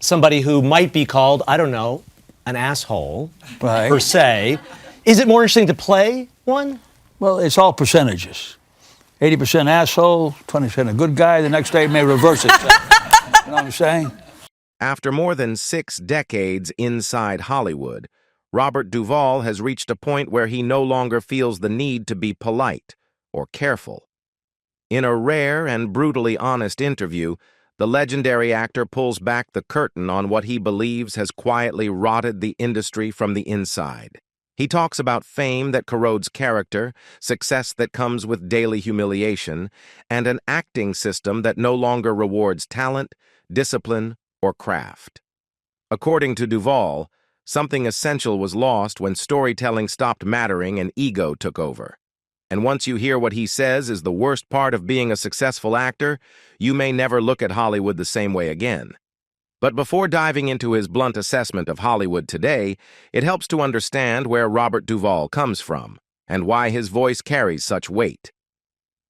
somebody who might be called, I don't know, an asshole, Right. per se. Is it more interesting to play one? Well, it's all percentages. 80% asshole, 20% a good guy. The next day it may reverse itself. You know what I'm saying? After more than 6 decades inside Hollywood, Robert Duvall has reached a point where he no longer feels the need to be polite or careful. In a rare and brutally honest interview, the legendary actor pulls back the curtain on what he believes has quietly rotted the industry from the inside. He talks about fame that corrodes character, success that comes with daily humiliation, and an acting system that no longer rewards talent, discipline, or craft. According to Duvall, something essential was lost when storytelling stopped mattering and ego took over. And once you hear what he says is the worst part of being a successful actor, you may never look at Hollywood the same way again. But before diving into his blunt assessment of Hollywood today, it helps to understand where Robert Duvall comes from and why his voice carries such weight.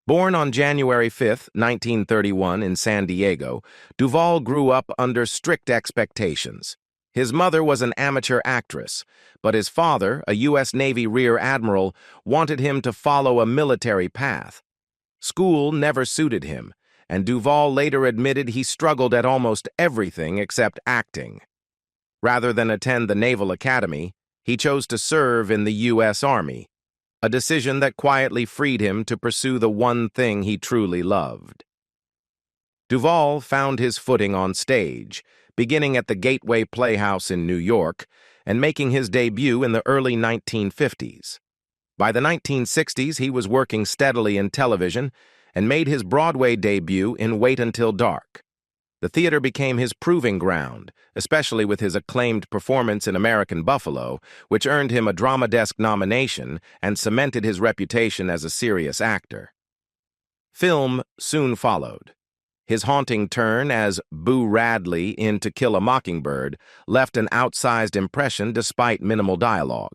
Born on January 5, 1931 in San Diego, Duvall grew up under strict expectations. His mother was an amateur actress, but his father, a U.S. Navy Rear Admiral, wanted him to follow a military path. School never suited him, and Duvall later admitted he struggled at almost everything except acting. Rather than attend the Naval Academy, he chose to serve in the U.S. Army, a decision that quietly freed him to pursue the one thing he truly loved. Duvall found his footing on stage, beginning at the Gateway Playhouse in New York and making his debut in the early 1950s. By the 1960s, he was working steadily in television and made his Broadway debut in Wait Until Dark. The theater became his proving ground, especially with his acclaimed performance in American Buffalo, which earned him a Drama Desk nomination and cemented his reputation as a serious actor. Film soon followed. His haunting turn as Boo Radley in To Kill a Mockingbird left an outsized impression despite minimal dialogue.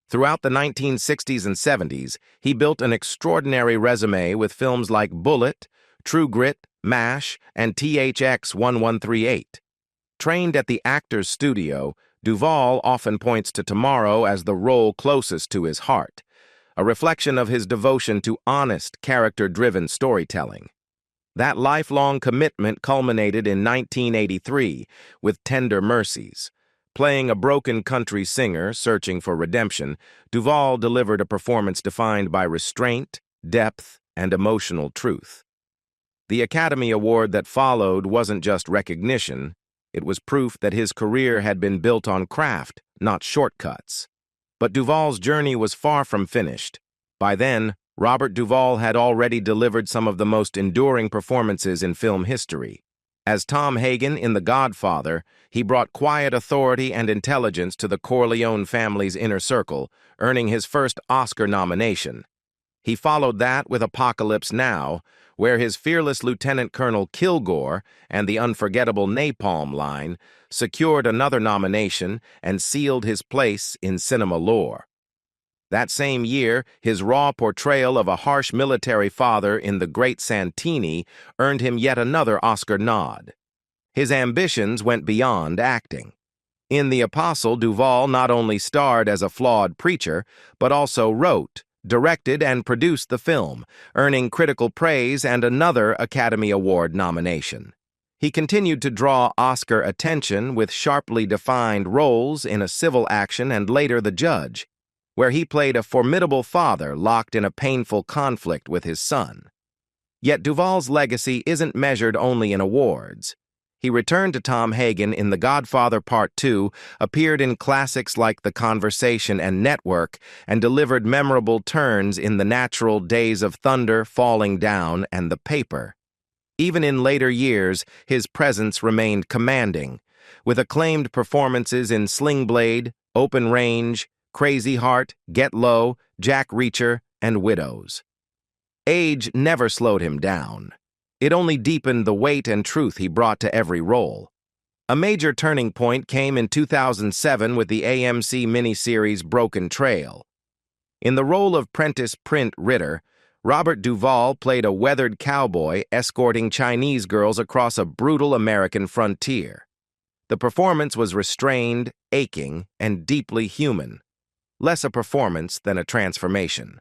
Throughout the 1960s and 70s, he built an extraordinary resume with films like Bullet, True Grit, MASH, and THX 1138. Trained at the Actors Studio, Duvall often points to Tomorrow as the role closest to his heart, a reflection of his devotion to honest, character-driven storytelling. That lifelong commitment culminated in 1983 with Tender Mercies. Playing a broken country singer searching for redemption, Duvall delivered a performance defined by restraint, depth, and emotional truth. The Academy Award that followed wasn't just recognition, it was proof that his career had been built on craft, not shortcuts. But Duvall's journey was far from finished. By then, Robert Duvall had already delivered some of the most enduring performances in film history. As Tom Hagen in The Godfather, he brought quiet authority and intelligence to the Corleone family's inner circle, earning his first Oscar nomination. He followed that with Apocalypse Now, where his fearless Lieutenant Colonel Kilgore and the unforgettable Napalm line secured another nomination and sealed his place in cinema lore. That same year, his raw portrayal of a harsh military father in The Great Santini earned him yet another Oscar nod. His ambitions went beyond acting. In The Apostle, Duvall not only starred as a flawed preacher, but also wrote, directed, and produced the film, earning critical praise and another Academy Award nomination. He continued to draw Oscar attention with sharply defined roles in A Civil Action and later The Judge, where he played a formidable father locked in a painful conflict with his son. Yet Duvall's legacy isn't measured only in awards. He returned to Tom Hagen in The Godfather Part 2, appeared in classics like The Conversation and Network, and delivered memorable turns in The Natural, Days of Thunder, Falling Down, and The Paper. Even in later years, his presence remained commanding, with acclaimed performances in Sling Blade, Open Range, Crazy Heart, Get Low, Jack Reacher, and Widows. Age never slowed him down. It only deepened the weight and truth he brought to every role. A major turning point came in 2007 with the AMC miniseries Broken Trail. In the role of Prentice Print Ritter, Robert Duvall played a weathered cowboy escorting Chinese girls across a brutal American frontier. The performance was restrained, aching, and deeply human, less a performance than a transformation.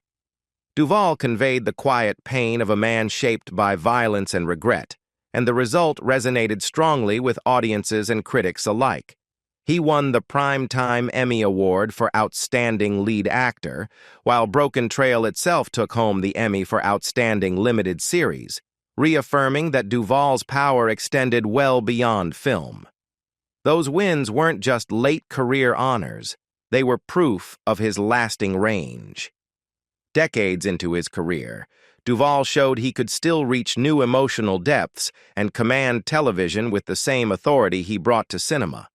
Duvall conveyed the quiet pain of a man shaped by violence and regret, and the result resonated strongly with audiences and critics alike. He won the Primetime Emmy Award for Outstanding Lead Actor, while Broken Trail itself took home the Emmy for Outstanding Limited Series, reaffirming that Duvall's power extended well beyond film. Those wins weren't just late career honors, they were proof of his lasting range. Decades into his career, Duvall showed he could still reach new emotional depths and command television with the same authority he brought to cinema.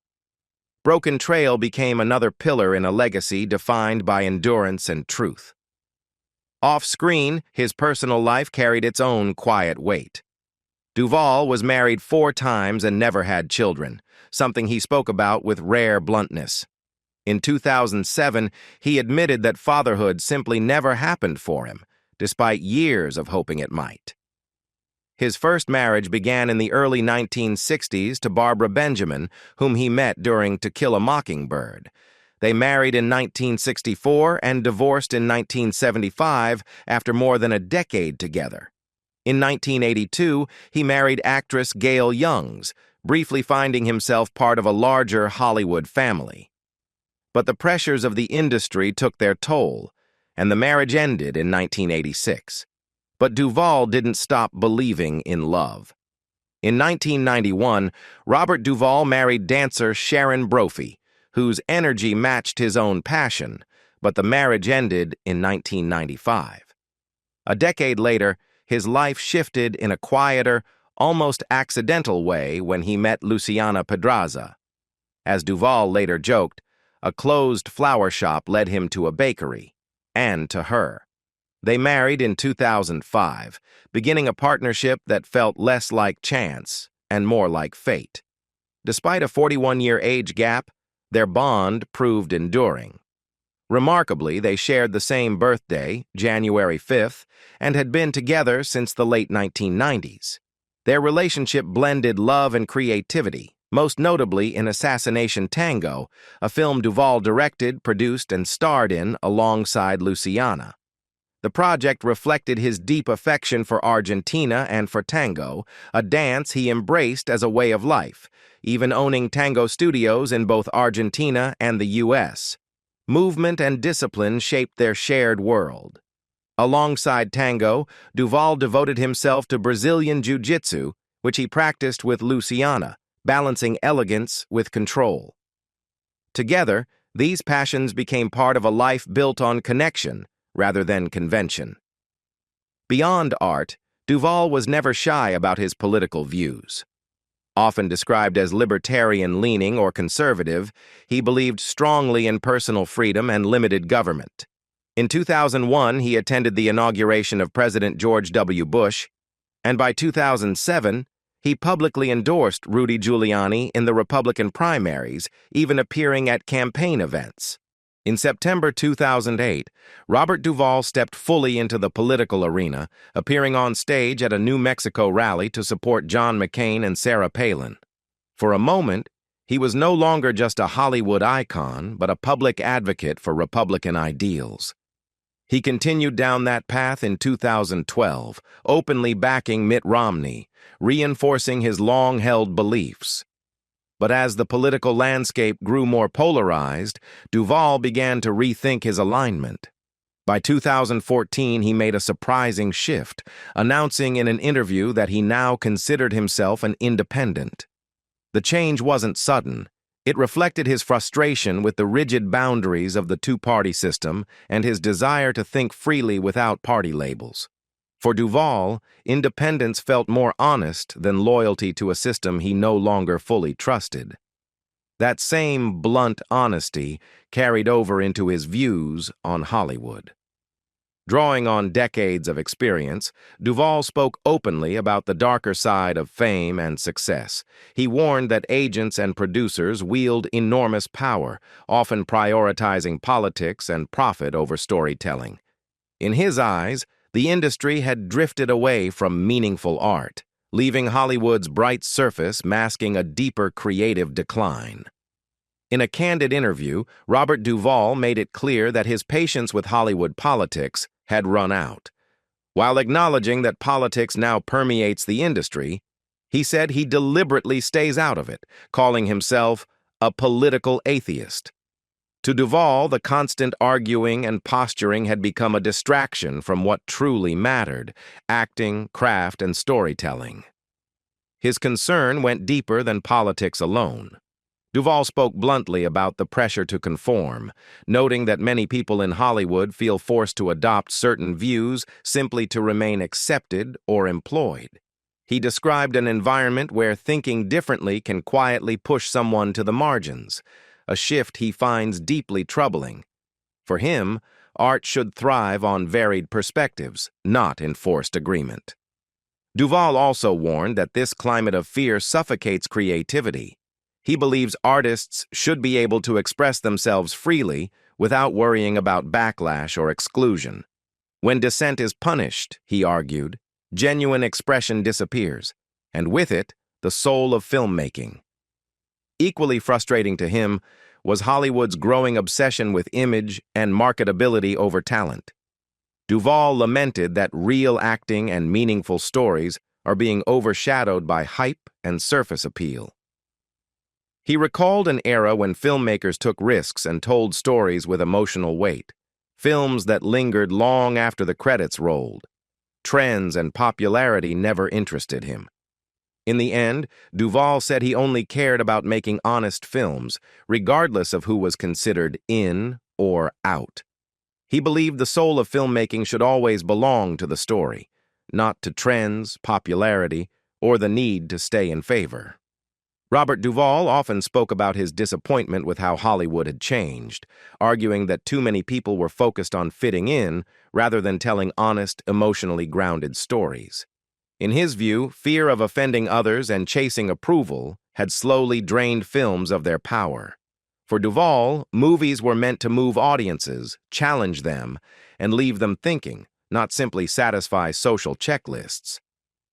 Broken Trail became another pillar in a legacy defined by endurance and truth. Off-screen, his personal life carried its own quiet weight. Duvall was married 4 times and never had children, something he spoke about with rare bluntness. In 2007, he admitted that fatherhood simply never happened for him, despite years of hoping it might. His first marriage began in the early 1960s to Barbara Benjamin, whom he met during To Kill a Mockingbird. They married in 1964 and divorced in 1975 after more than a decade together. In 1982, he married actress Gail Youngs, briefly finding himself part of a larger Hollywood family. But the pressures of the industry took their toll, and the marriage ended in 1986. But Duvall didn't stop believing in love. In 1991, Robert Duvall married dancer Sharon Brophy, whose energy matched his own passion, but the marriage ended in 1995. A decade later, his life shifted in a quieter, almost accidental way when he met Luciana Pedraza. As Duvall later joked, a closed flower shop led him to a bakery, and to her. They married in 2005, beginning a partnership that felt less like chance and more like fate. Despite a 41-year age gap, their bond proved enduring. Remarkably, they shared the same birthday, January 5th, and had been together since the late 1990s. Their relationship blended love and creativity, most notably in Assassination Tango, a film Duvall directed, produced, and starred in alongside Luciana. The project reflected his deep affection for Argentina and for tango, a dance he embraced as a way of life, even owning tango studios in both Argentina and the U.S. Movement and discipline shaped their shared world. Alongside tango, Duvall devoted himself to Brazilian jiu-jitsu, which he practiced with Luciana, balancing elegance with control. Together, these passions became part of a life built on connection rather than convention. Beyond art, Duvall was never shy about his political views. Often described as libertarian-leaning or conservative, he believed strongly in personal freedom and limited government. In 2001, he attended the inauguration of President George W. Bush, and by 2007, he publicly endorsed Rudy Giuliani in the Republican primaries, even appearing at campaign events. In September 2008, Robert Duvall stepped fully into the political arena, appearing on stage at a New Mexico rally to support John McCain and Sarah Palin. For a moment, he was no longer just a Hollywood icon, but a public advocate for Republican ideals. He continued down that path in 2012, openly backing Mitt Romney, reinforcing his long-held beliefs. But as the political landscape grew more polarized, Duvall began to rethink his alignment. By 2014, he made a surprising shift, announcing in an interview that he now considered himself an independent. The change wasn't sudden. It reflected his frustration with the rigid boundaries of the two-party system and his desire to think freely without party labels. For Duvall, independence felt more honest than loyalty to a system he no longer fully trusted. That same blunt honesty carried over into his views on Hollywood. Drawing on decades of experience, Duvall spoke openly about the darker side of fame and success. He warned that agents and producers wield enormous power, often prioritizing politics and profit over storytelling. In his eyes, the industry had drifted away from meaningful art, leaving Hollywood's bright surface masking a deeper creative decline. In a candid interview, Robert Duvall made it clear that his patience with Hollywood politics had run out. While acknowledging that politics now permeates the industry, he said he deliberately stays out of it, calling himself a political atheist. To Duvall, the constant arguing and posturing had become a distraction from what truly mattered: acting, craft, and storytelling. His concern went deeper than politics alone. Duvall spoke bluntly about the pressure to conform, noting that many people in Hollywood feel forced to adopt certain views simply to remain accepted or employed. He described an environment where thinking differently can quietly push someone to the margins, a shift he finds deeply troubling. For him, art should thrive on varied perspectives, not enforced agreement. Duvall also warned that this climate of fear suffocates creativity. He believes artists should be able to express themselves freely without worrying about backlash or exclusion. When dissent is punished, he argued, genuine expression disappears, and with it, the soul of filmmaking. Equally frustrating to him was Hollywood's growing obsession with image and marketability over talent. Duvall lamented that real acting and meaningful stories are being overshadowed by hype and surface appeal. He recalled an era when filmmakers took risks and told stories with emotional weight, films that lingered long after the credits rolled. Trends and popularity never interested him. In the end, Duvall said he only cared about making honest films, regardless of who was considered in or out. He believed the soul of filmmaking should always belong to the story, not to trends, popularity, or the need to stay in favor. Robert Duvall often spoke about his disappointment with how Hollywood had changed, arguing that too many people were focused on fitting in rather than telling honest, emotionally grounded stories. In his view, fear of offending others and chasing approval had slowly drained films of their power. For Duvall, movies were meant to move audiences, challenge them, and leave them thinking, not simply satisfy social checklists.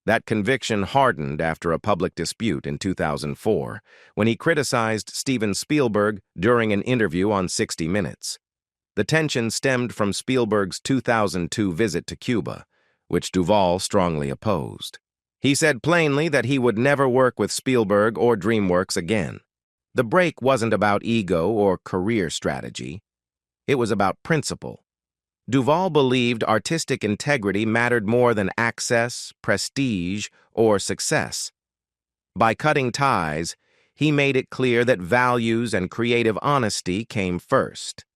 That conviction hardened after a public dispute in 2004, when he criticized Steven Spielberg during an interview on 60 Minutes. The tension stemmed from Spielberg's 2002 visit to Cuba, which Duvall strongly opposed. He said plainly that he would never work with Spielberg or DreamWorks again. The break wasn't about ego or career strategy. It was about principle. Duvall believed artistic integrity mattered more than access, prestige, or success. By cutting ties, he made it clear that values and creative honesty came first.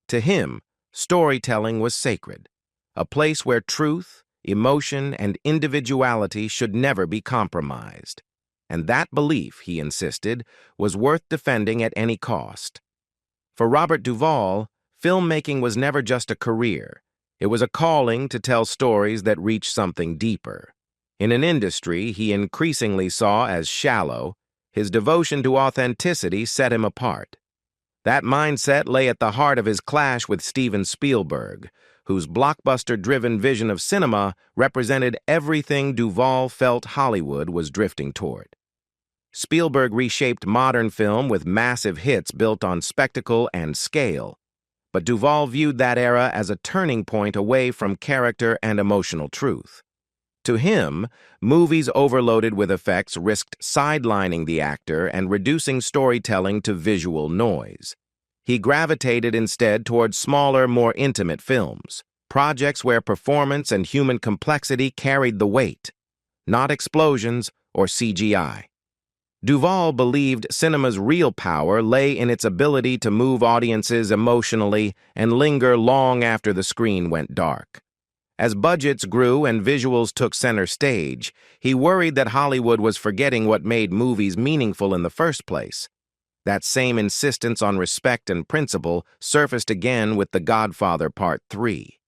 To him, storytelling was sacred, a place where truth, emotion, and individuality should never be compromised. And that belief, he insisted, was worth defending at any cost. For Robert Duvall, filmmaking was never just a career. It was a calling to tell stories that reach something deeper. In an industry he increasingly saw as shallow, his devotion to authenticity set him apart. That mindset lay at the heart of his clash with Steven Spielberg, whose blockbuster-driven vision of cinema represented everything Duvall felt Hollywood was drifting toward. Spielberg reshaped modern film with massive hits built on spectacle and scale, but Duvall viewed that era as a turning point away from character and emotional truth. To him, movies overloaded with effects risked sidelining the actor and reducing storytelling to visual noise. He gravitated instead toward smaller, more intimate films, projects where performance and human complexity carried the weight, not explosions or CGI. Duvall believed cinema's real power lay in its ability to move audiences emotionally and linger long after the screen went dark. As budgets grew and visuals took center stage, he worried that Hollywood was forgetting what made movies meaningful in the first place. That same insistence on respect and principle surfaced again with The Godfather Part 3.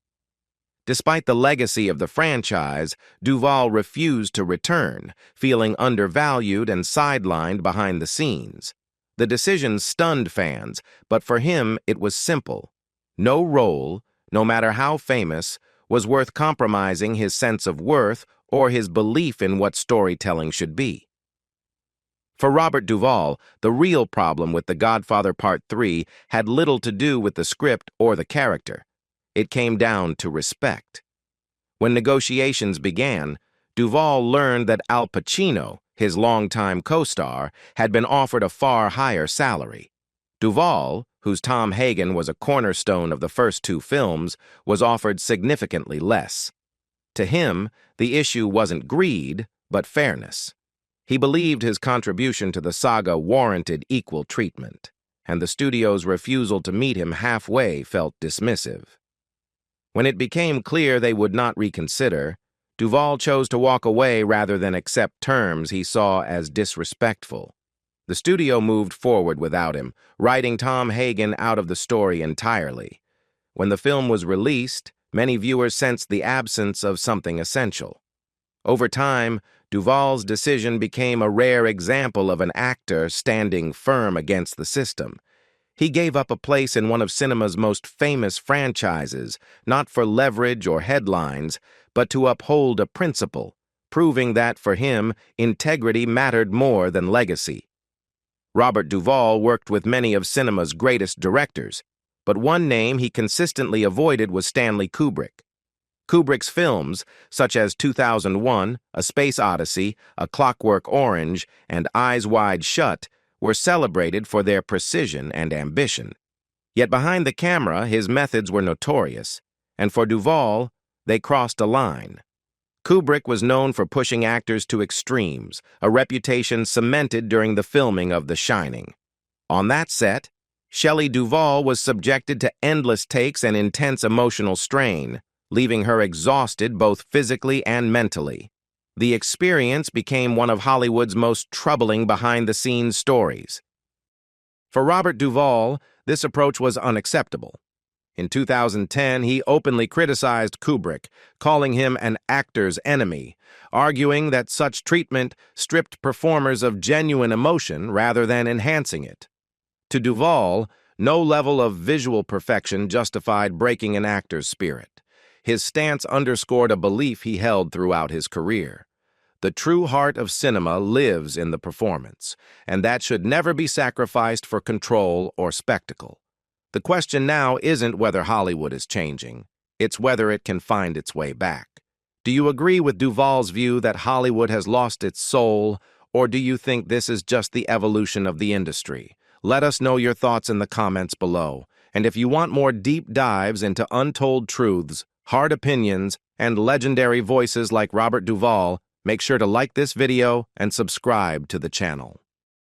Despite the legacy of the franchise, Duvall refused to return, feeling undervalued and sidelined behind the scenes. The decision stunned fans, but for him it was simple. No role, no matter how famous, was worth compromising his sense of worth or his belief in what storytelling should be. For Robert Duvall, the real problem with The Godfather Part 3 had little to do with the script or the character. It came down to respect. When negotiations began, Duvall learned that Al Pacino, his longtime co-star, had been offered a far higher salary. Duvall, whose Tom Hagen was a cornerstone of the first two films, was offered significantly less. To him, the issue wasn't greed, but fairness. He believed his contribution to the saga warranted equal treatment, and the studio's refusal to meet him halfway felt dismissive. When it became clear they would not reconsider, Duvall chose to walk away rather than accept terms he saw as disrespectful. The studio moved forward without him, writing Tom Hagen out of the story entirely. When the film was released, many viewers sensed the absence of something essential. Over time, Duvall's decision became a rare example of an actor standing firm against the system. He gave up a place in one of cinema's most famous franchises, not for leverage or headlines, but to uphold a principle, proving that, for him, integrity mattered more than legacy. Robert Duvall worked with many of cinema's greatest directors, but one name he consistently avoided was Stanley Kubrick. Kubrick's films, such as 2001, A Space Odyssey, A Clockwork Orange, and Eyes Wide Shut, were celebrated for their precision and ambition. Yet behind the camera, his methods were notorious, and for Duvall, they crossed a line. Kubrick was known for pushing actors to extremes, a reputation cemented during the filming of The Shining. On that set, Shelley Duvall was subjected to endless takes and intense emotional strain, leaving her exhausted both physically and mentally. The experience became one of Hollywood's most troubling behind-the-scenes stories. For Robert Duvall, this approach was unacceptable. In 2010, he openly criticized Kubrick, calling him an actor's enemy, arguing that such treatment stripped performers of genuine emotion rather than enhancing it. To Duvall, no level of visual perfection justified breaking an actor's spirit. His stance underscored a belief he held throughout his career. The true heart of cinema lives in the performance, and that should never be sacrificed for control or spectacle. The question now isn't whether Hollywood is changing, it's whether it can find its way back. Do you agree with Duvall's view that Hollywood has lost its soul, or do you think this is just the evolution of the industry? Let us know your thoughts in the comments below. And if you want more deep dives into untold truths, hard opinions, and legendary voices like Robert Duvall, make sure to like this video and subscribe to the channel.